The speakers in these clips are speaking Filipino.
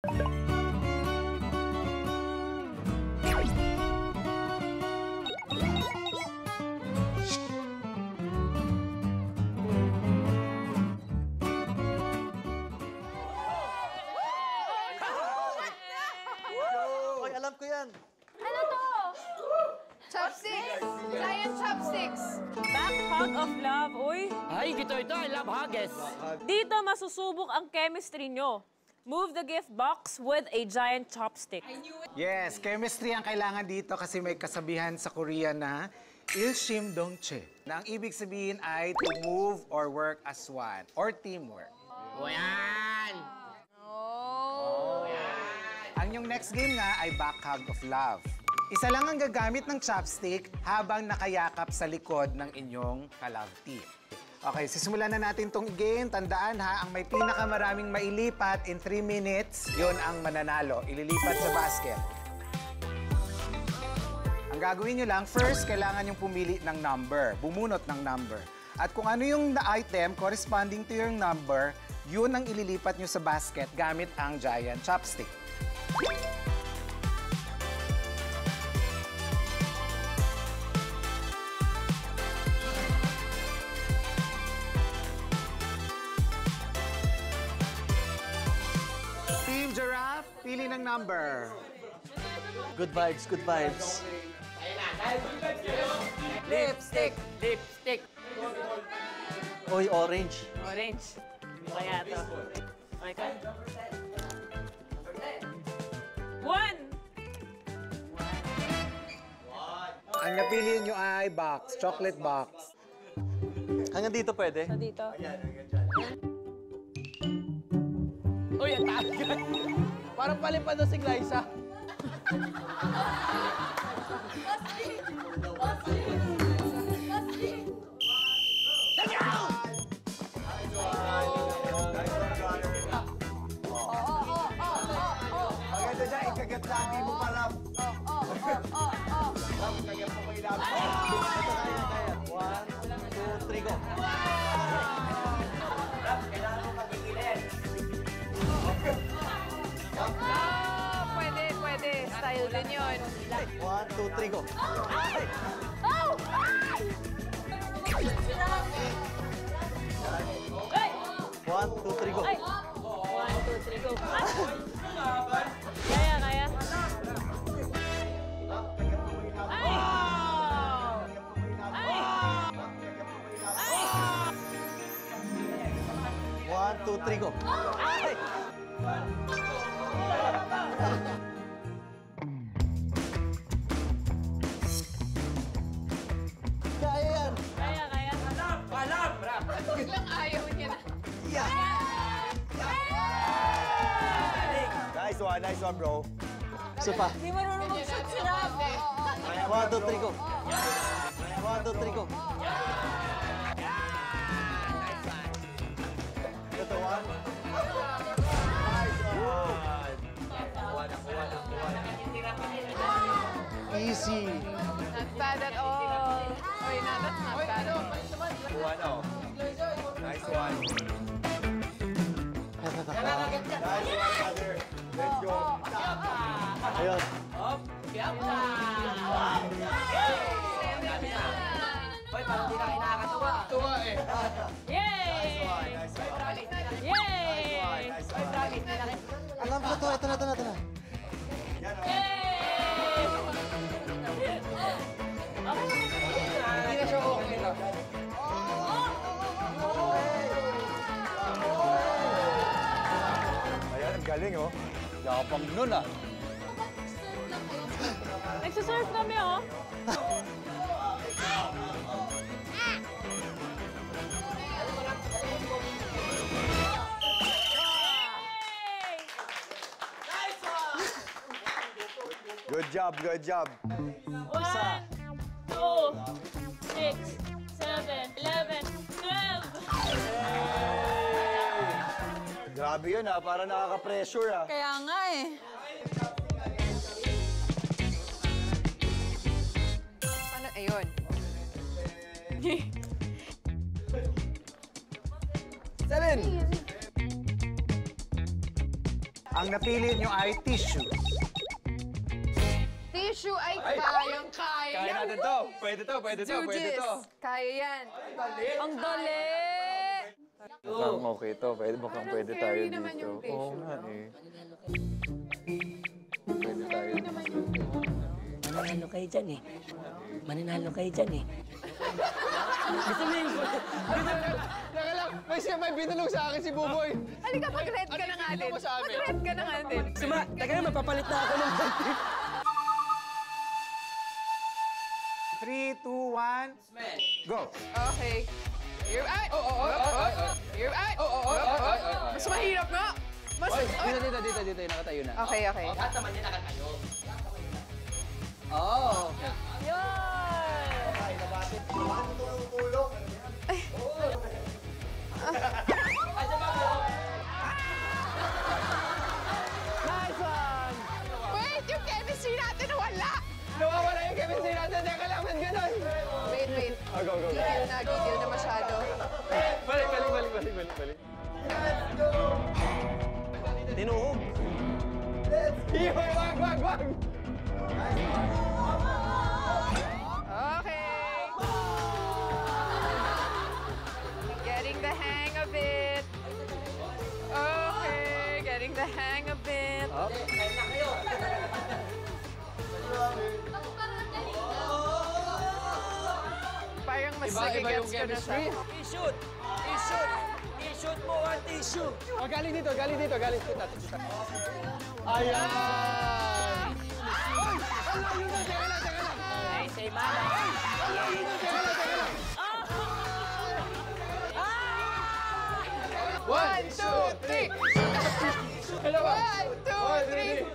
Oy, alam ko yan. Ano to? Chopsticks! Giant chopsticks! Back hug of love, uy. Ay, ito. I love huggies. Dito masusubok ang chemistry nyo. Move the gift box with a giant chopstick. Yes, chemistry ang kailangan dito kasi may kasabihan sa Korean na ilshim dongche. Na ang ibig sabihin ay to move or work as one or teamwork. O yan! Ang yung next game nga ay back hug of love. Isa lang ang gagamit ng chopstick habang nakayakap sa likod ng inyong ka-love team. Okay, sisimulan na natin tong game. Tandaan ha, ang may pinakamaraming mailipat in 3 minutes, yun ang mananalo. Ililipat sa basket. Ang gagawin nyo lang, first, kailangan yung pumili ng number. Bumunot ng number. At kung ano yung item corresponding to your number, yun ang ililipat nyo sa basket gamit ang giant chopstick. Team Giraffe, pili ng number. Good vibes, good vibes. Lipstick. Lipstick. Oy, orange. Orange. Kaya to. Okay ka? 1. Ang napili nyo ay box, chocolate box. Hanggang dito pwede? So dito. Uy, ang taas yan. Parang palipad na si Glyza. Maganda dyan, ikagat lagi mo para. Kagat mo kayo lang. Ito kaya. 1, 2, 3, go. Kailangan mo pagigilin. Pwede. Style din yun. 1, 2, 3, go. Oh! 1, 2, 3, go. Ay! 1, 2, 3, go. Kaya. Ay! Ay! 1, 2, 3, go. Ay! Kaya yan. Kaya. Biglang ayaw niya na. Nice one, bro. Isa pa. Hindi marunong mag-shoot si Rap. 1, 2, 3, go. 1, 2, 3, go. Ito, 1. Easy. Not bad at all. Oy, no, that's not bad. Nice one. Let's go. Ayun. Uy, parang di na kinakatawa. Tuwa eh. Yay! Yay! Alam ko to. Ito na. Yay! Hindi na siya okay na. Ayan, ang galing, oh. Yapang nun, ah. Nagsasurf kami, oh. Good job. 1, 2, 6, 7, 11, 12. Grabe yun, ah. Parang nakaka-pressure, ah. Kaya nga eh. Paano? Ayun. Ang napili nyo ay tissue. Tissue ay kayang-kaya. Kaya natin to. Pwede to, pwede to, Do pwede this. to. Kaya yan. Ang dali. Mukhang okay to. Mukhang pwede tayo Carry dito. naman yung tissue. Oo nga eh. Pwede tayo dito. Mananalo kayo dyan eh. Mananalo kayo dyan eh. Gusto mo yung... Teka lang, may binulong sa akin si Buboy. Halika, mag-red ka na nga din. mo sa amin? Mag-red ka na nga din. Suma, teka na, mapapalit na ako ng bag. 3, 2, 1, go! Okay. You're ay! You're ay! Mas mahirap nga! Mas... Dito, nakatayo na. Okay. Oh. Nice one! Wait, yung chemistry natin wala! Nawawala yung chemistry natin. Teka lang, ba't ganun? Wait. Go. Gigil na masyado. Balik. Tinuhog. Wag. Okay. Getting the hang of it. Okay, getting the hang of it. Parang mas Iba yung nagigets ko na chemistry. siya. I-shoot! I-shoot mo ang tissue! Oh, galing dito. Galing natin. Ayan! Teka lang. Ay, say mama! Teka lang. 1, 2, 3! Dalawa! 1, 2, 3!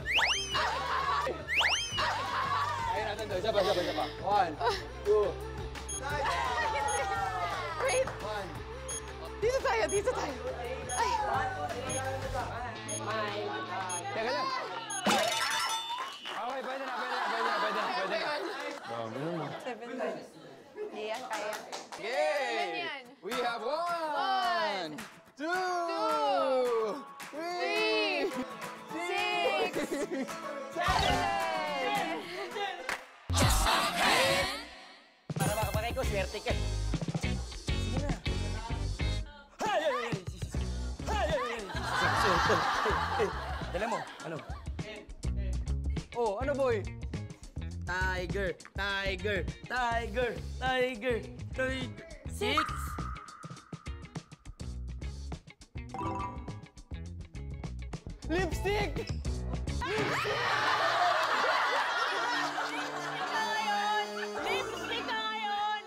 Kaya natin to. Isa pa. 1, 2, Wait! Dito tayo. Ay! teka lang. Okay, pwede na. Ayan, kaya. Yay! yan. We have 1, 2, 3, 6, 7! Para makapakay ko, swerte ka. Sige na. Dala mo, ano? Oh, ano boy? Tiger. 6. Lipstick! Lipstick ka ngayon!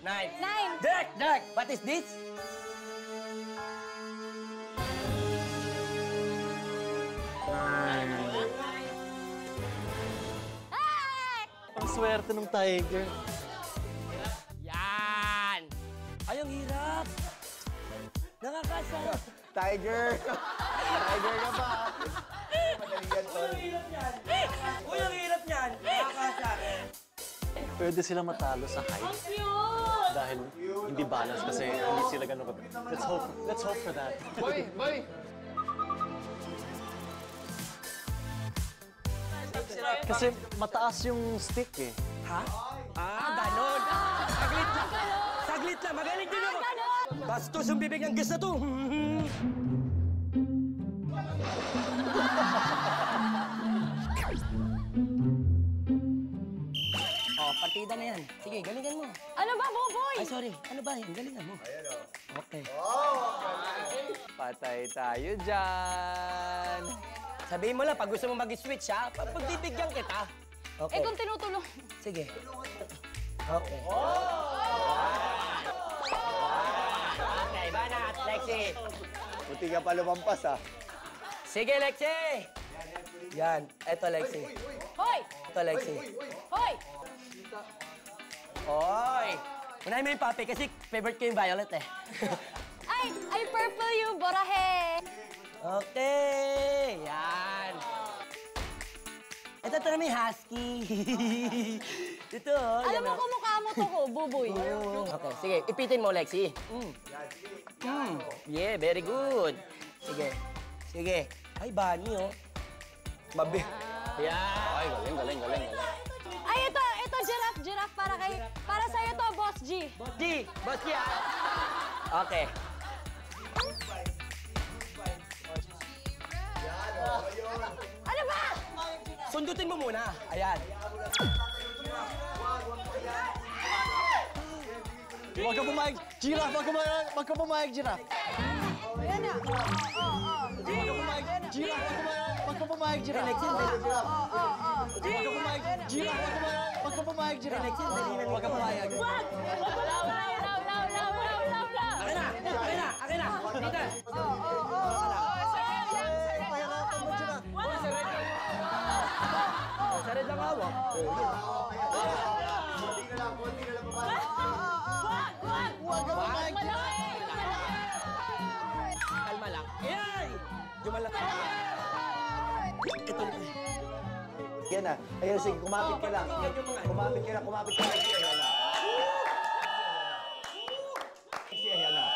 Nine. Dark. What is this? Ang swerte ng tiger. Yan! Ay, ang hirap! Nakakasarap! Tiger ka pa. Uy, ang hirap niyan! Nakakasarap! Pwede sila matalo sa height. Dahil hindi balance kasi hindi sila ganun ka. Let's hope for that. Boy! Kasi mataas yung stick eh. Ha? Ganon! Saglit lang! Magaling din ako! Bastos yung bibig ng gas na to! Oh, partida na yan. Sige, galingan mo. Ano ba, Boboy? Ay, sorry. Ano ba yan? Galingan mo. Okay. Patay tayo dyan. Sabihin mo lang, pag gusto mo mag-switch, ha? Pagbibigyan kita. Okay. Kung tinutulong. Sige. Okay. Okay, banat, Lexi. Buti ka pa lumampas ah. Sige, Lexi! Yan. Eto, Lexi. Hoy! Ito, Lexi. Hoy! Hoy! Unahin mo yung papi kasi favorite ko yung violet eh. Ay, purple yung borahe. Okay! Yan. Ito naman yung husky. Ito, Alam yan mo, o. kumukha mo boto ko, buboy. Okay, sige. Ipitin mo, Lexi. Yeah, very good. Sige. Sige. Ay, Bunny, oh. Mabi. Yeah. Ay, galing. Ay, ito, giraffe para sa'yo to, Boss G. Boss G, ah. Okay. Ano ba? Sundutin mo muna. Ayan. Huwag ka pumayag, giraffe! Huwag ka pumayag, giraffe! Ayan na. Huwag ka pumayag, giraffe! Huwag ka pumayag, giraffe! Huwag ka pumayag. Wag! Akin na. Dito. Sarid lang hawak. Kalma lang. Ay! Jumalak ka. Ito na. Yan na. Ayun, sige, kumapit ka lang. Kumapit ka lang. Ayan na. Ayan na.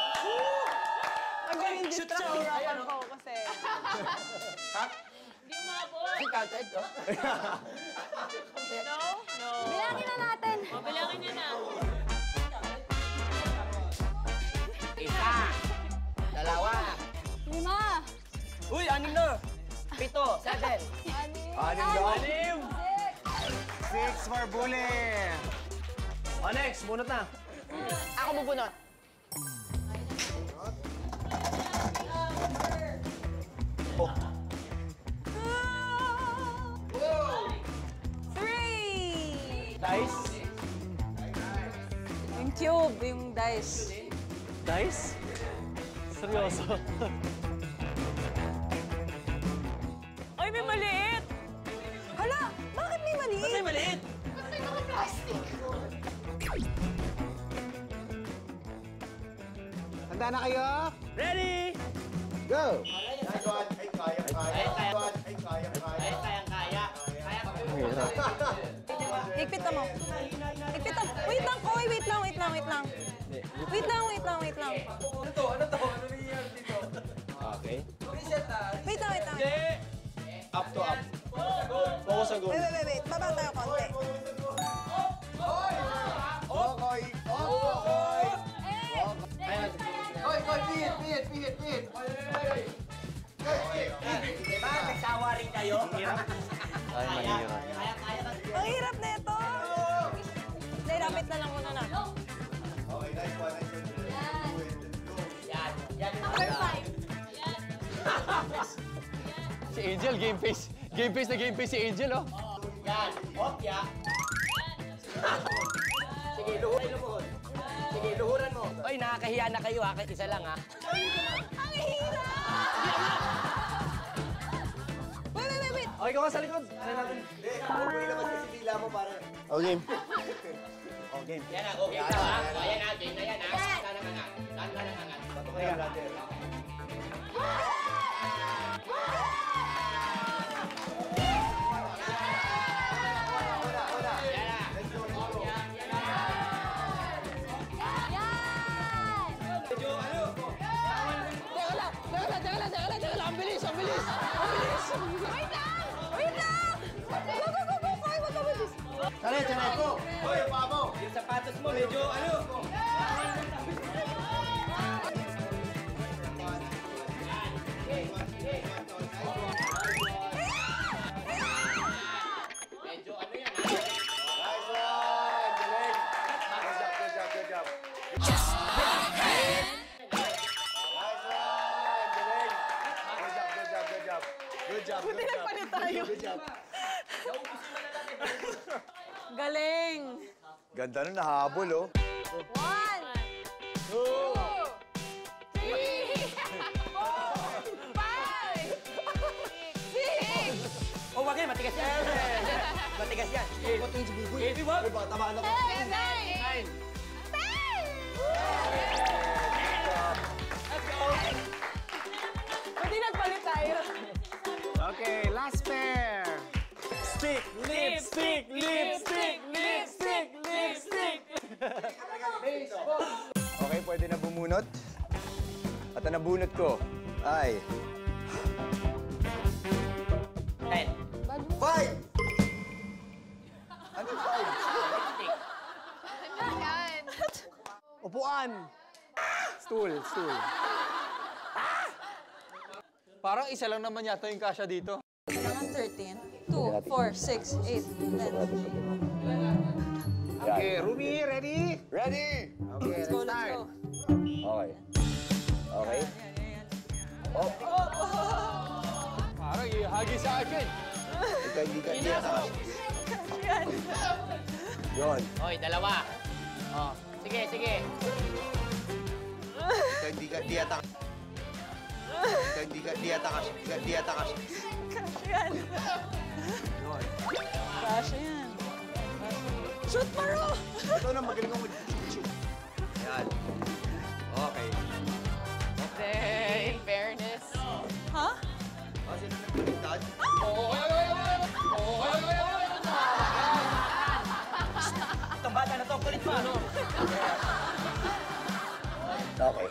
Shoot siya. Ayan, oh. Kasi... Hindi umabot. Si counted, oh. No? Bilangin na natin. O, bilangin niya na. Isa. Dalawa. 5. Uy, 6 na. 7. 7. Anim daw. 6 for Bully. O, next, bunot na. Ako bubunot. Dice? Yung cube, yung dice. Dice? Seryoso? Ay, may maliit. Hala, bakit may maliit? Ba't may maliit? Handa na kayo? Ready? Go! Higpit mo. Higpit mo. Wait lang, Koy. Wait lang. Wait lang. Ano to? Ano nangyayari dito? Okay. Wait lang. Up to up. Focus sa goal. Wait. Baba tayo konti. Okoy! Okoy! Pihit! Diba, nagsawa rin kayo? Ay, mahirap. Ang hirap na ito. Hindi, rapid na lang muna na. Okay, nice one. Number 5. Si Angel, game face. Game face si Angel, oh. Yan. Opya. Sige, lumuhod. Sige, luhuran mo. Oy, nakakahiya na kayo, ha? Isa lang, ha? Ang hirap! Wait. Okay, ka sa likod. Ano natin? Okay naman kasi dila mo para. Okay. Yan na, okay ka, ha? Ayan na, game na yan, ha? Saan naman na? Bato kayo natin. Teka lang. Ang bilis. Wait lang! Go, Koy. Wag ka mabis. Tara. Hoy, yung paa mo. Yung sapatos mo, medyo Medyo yan, ha? Nice one! Galing! Good job. Nice one! Galing! Good job. Buti nagpalit tayo. Good job. Galing. Ganda nun, nahabol, oh. 1, 2, 3, 4, 5, 6, Oh, wag yan, matigas yan. Matigas yan. Baby, wag. Baka tamaan ako. 7, 9, 10! Buti nagpalit tayo. Okay, last pair. Stick, lipstick. nabunot. At ang nabunot ko ay... 10. 5! Ano 5? Ano yan? Upuan. Stool. Parang isa lang naman yata yung kasya dito. Kailangan 13. 2, 4, 6, 8, 10. Okay, Rumi, ready? Ready? Okay, let's start. Okay. Okay. Oh. Parang ihagi sa akin. Hindi ka. Yun. Hoy, dalawa. Oh, sige. Hindi yata. Hindi yata kasi. Kasha yan. Shoot, Maro! Ito na, magaling ako mag-shoot. Ayan. Okay. In fairness. Ha? Sino nagpagintad? Itong bata na to, kulit pa. Okay.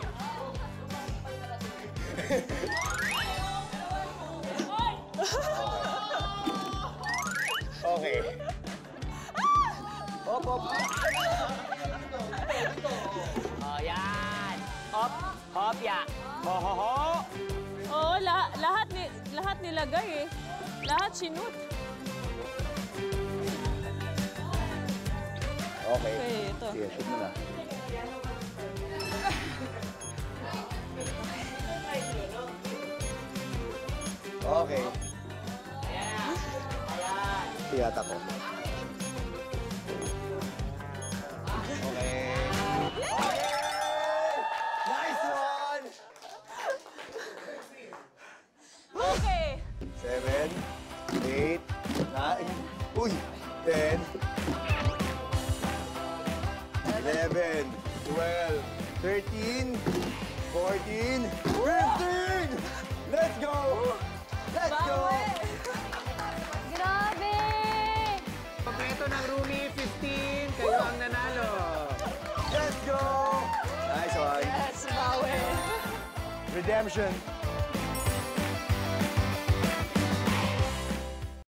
Okay. Op. Oh, yan. Hop, ya. Ho. Oo, lahat nilagay eh. Lahat sinut. Okay. Okay, ito. Sige, shoot mo na. Okay. Tiyata ko. Okay. Nice one! Okay. 7, 8, 9, uy! 10, 11, 12, 13, 14, 15! Let's go! Let's go! Grabe! Kompleto ng Rumi, 15. Kayo ang nanalo. Let's go! Nice one. Yes, bawi. Redemption.